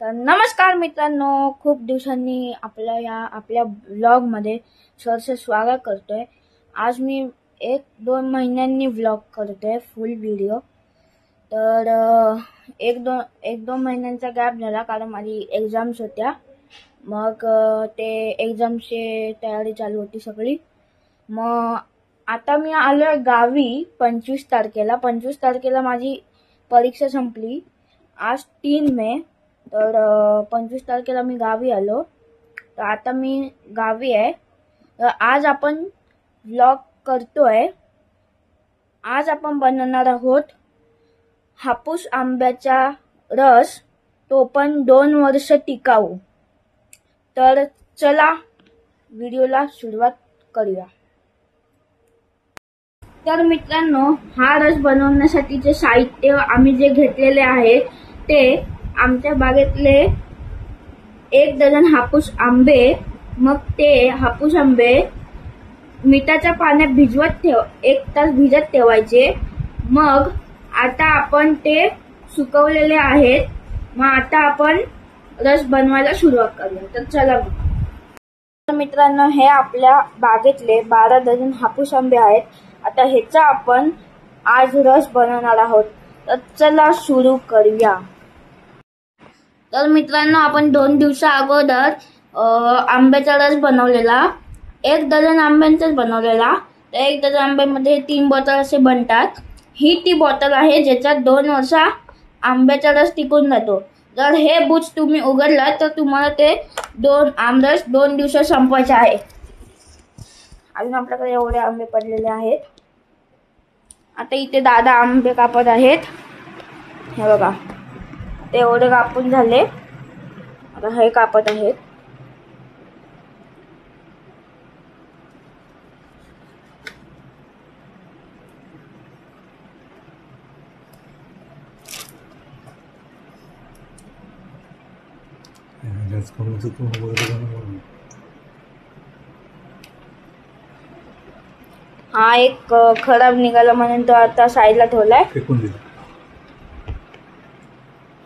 तर नमस्कार मित्रांनो, खूप दिवसांनी आपल्या व्लॉगमध्ये सरसे स्वागत करतोय। आज मी 1-2 महिन्यांनी व्लॉग करतोय फुल व्हिडिओ। तर एक दोन महिन्यांचा गॅप झाला कारण माझी एक्झाम्स होत्या। मग ते एक्झामची तयारी चालू होती सगळी। मग आता मी आलोय गावी 25 तारखेला। 25 तारखेला माझी परीक्षा संपली। आज 3 मे। तर 25 तारखेला मी गावी आलो। तर आता मी गावी आहे। तर आज आपण व्लॉग करतोय। आज आपण बनवणार आहोत हापूस आंब्याचा रस, तो पण 2 वर्ष टिकाऊ। तर चला व्हिडिओला सुरुवात करूया। तर मित्रांनो, हा रस बनवण्यासाठीचे साहित्य आम्ही जे घेतलेले आहे ते आमच्या बागेतले 1 डझन हापूस आंबे। मग ते हापूस आंबे मिठाच्या पाण्यात 1 तास भिजत ठेवायचे। मग आता आपण ते सुकवलेले आहेत। मग आता आपण रस बनवायला सुरुवात करूया। तर चला मित्रांनो, हे आपल्या बागेतले 12 डझन हापूस आंबे आहेत। आता ह्याचा आपण आज रस बनवणार आहोत। तर चला सुरू करूया। तर मित्रांनो, आपण 2 दिवसा अगोदर आंब्याचा रस बनवलेला, 1 डझन आंब्यांचाच बनवलेला। तर 1 डझन आंब्यामध्ये 3 बॉटल असे बनतात। ही ती बॉटल आहे ज्याच्यात 2 वर्ष आंब्याचा रस टिकून जातो। जर हे बुच तुम्ही उघडलं तर तुम्हाला ते आमरस 2 दिवसात संपवायचे आहे। अजून आपल्याकडे एवढे आंबे पडलेले आहेत। आता इथे दादा आंबे कापत आहेत। हे बघा, ते एवढे कापून झाले। आता हे कापत आहेत। हा एक खराब निघाला म्हणून तो आता साईडला ठेवलाय।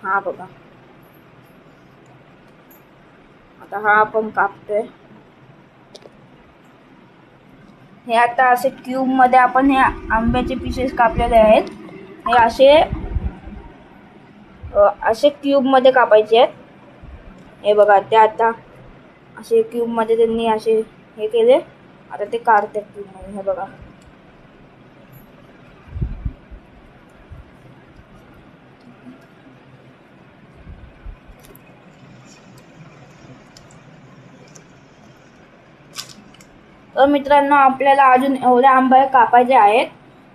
हा बघा, आता हा आपण कापतोय। हे आता असे क्यूब मध्ये आपण हे आंब्याचे पीसेस कापलेले आहेत। हे असे क्यूब मध्ये कापायचे आहेत। हे बघा, ते आता असे क्यूब मध्ये त्यांनी असे हे केले। आता ते काढतात क्यूब मध्ये। हे बघा, तर मित्रांनो, आपल्याला अजून एवढे आंबे कापायचे आहेत।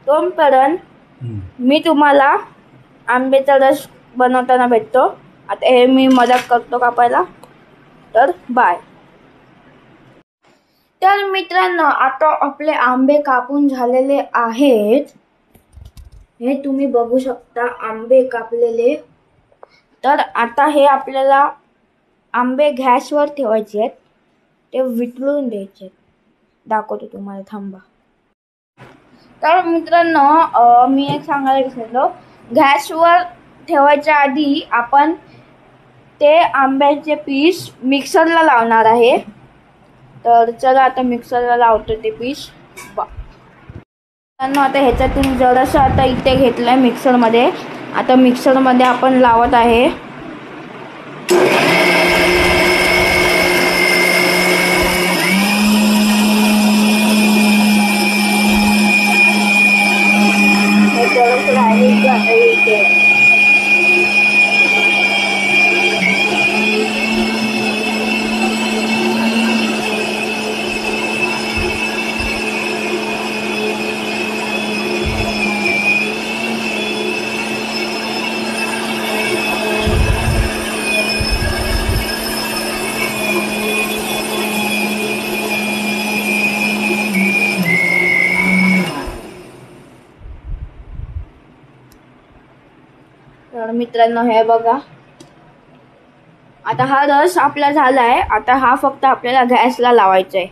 तोपर्यंत मी तुम्हाला आंब्याचा रस बनवताना भेटतो। आता हे मी मदत करतो कापायला। तर बाय। तर मित्रांनो, आता आपले आंबे कापून झालेले आहेत। हे तुम्ही बघू शकता, आंबे कापलेले। तर आता हे आपल्याला आंबे गॅसवर ठेवायचे आहेत, ते वितळून द्यायचे। दाखवतो तुम्हाला, थांबा। तर मित्रांनो, मी एक सांगायला विसरलो, गॅसवर ठेवायच्या आधी आपण ते आंब्याचे पीस मिक्सरला लावणार आहे। तर चला आता मिक्सरला लावतो ते पीस। आता ह्याच्यातून जरासं आता इथे घेतलंय मिक्सरमध्ये। आता मिक्सरमध्ये आपण लावत आहे। तर मित्रांनो, हे बघा, आता हा रस आपला झालाय। आता हा फक्त आपल्याला गॅसला लावायचा आहे।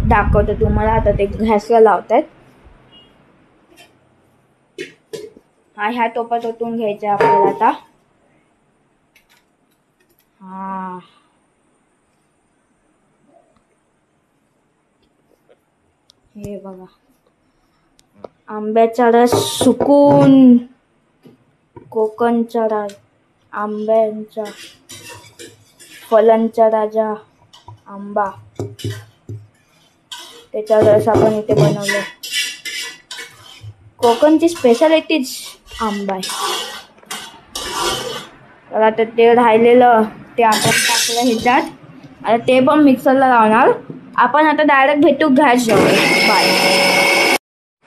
दाखवतो तुम्हाला, आता ते गॅसला लावतात। हा ह्या टोपात ओतून घ्यायचा आपल्याला आता. हा हे बघा आंब्याचा रस सुकून कोकणचा राज आंब्यांचा फलांचा राजा आंबा त्याचा रस आपण इथे बनवलं. कोकणची स्पेशालिटीच आंबा आहे. तर आता ते राहिलेलं ते आपण टाकलं ह्याच्यात. आता ते पण मिक्सरला लावणार. आपण आता डायरेक्ट भेटू गॅस जवळ. बाय.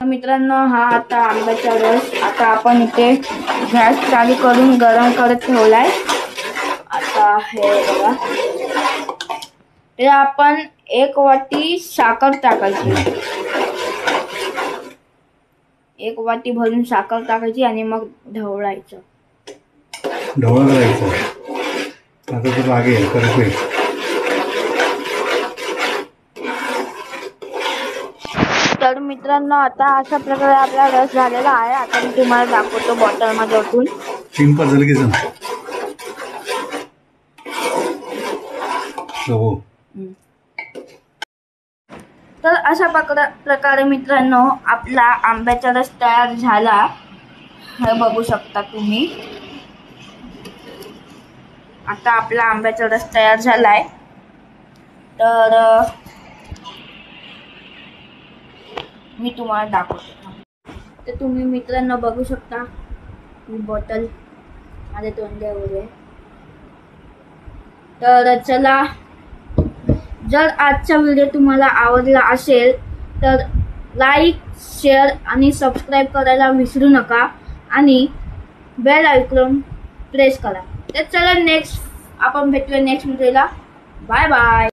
मित्रांनो हा आता आंब्याचा रस आता आपण इथे गॅस चालू करून गरम करत ठेवलाय. आता हे बघा ते आपण 1 वाटी साखर टाकायची. 1 वाटी भरून साखर टाकायची आणि मग ढवळायचं. ढवळ करायचं. आता तो लागेल करते. तर मित्रांनो आता अशा प्रकारे आपला रस झालेला आहे. आता मी तुम्हाला दाखवतो बॉटल मध्ये ओतून. चिंपा झालं की जण हो. तर अशा प्रकारे मित्रांनो आपला आंब्याचा रस तयार झाला. हे बघू शकता तुम्ही. आता आपला आंब्याचा रस तयार झालाय. तर मी तुम्हाला दाखवतो. तर तुम्ही मित्रांनो बघू शकता ही बॉटल माझ्या तोंडावर आहे. तर चला जर आजचा व्हिडिओ तुम्हाला आवडला असेल तर लाईक शेअर आणि सबस्क्राईब करायला विसरू नका आणि बेल आयकॉन प्रेस करा. तर चला नेक्स्ट आपण भेटूया नेक्स्ट व्हिडिओला. Bye bye.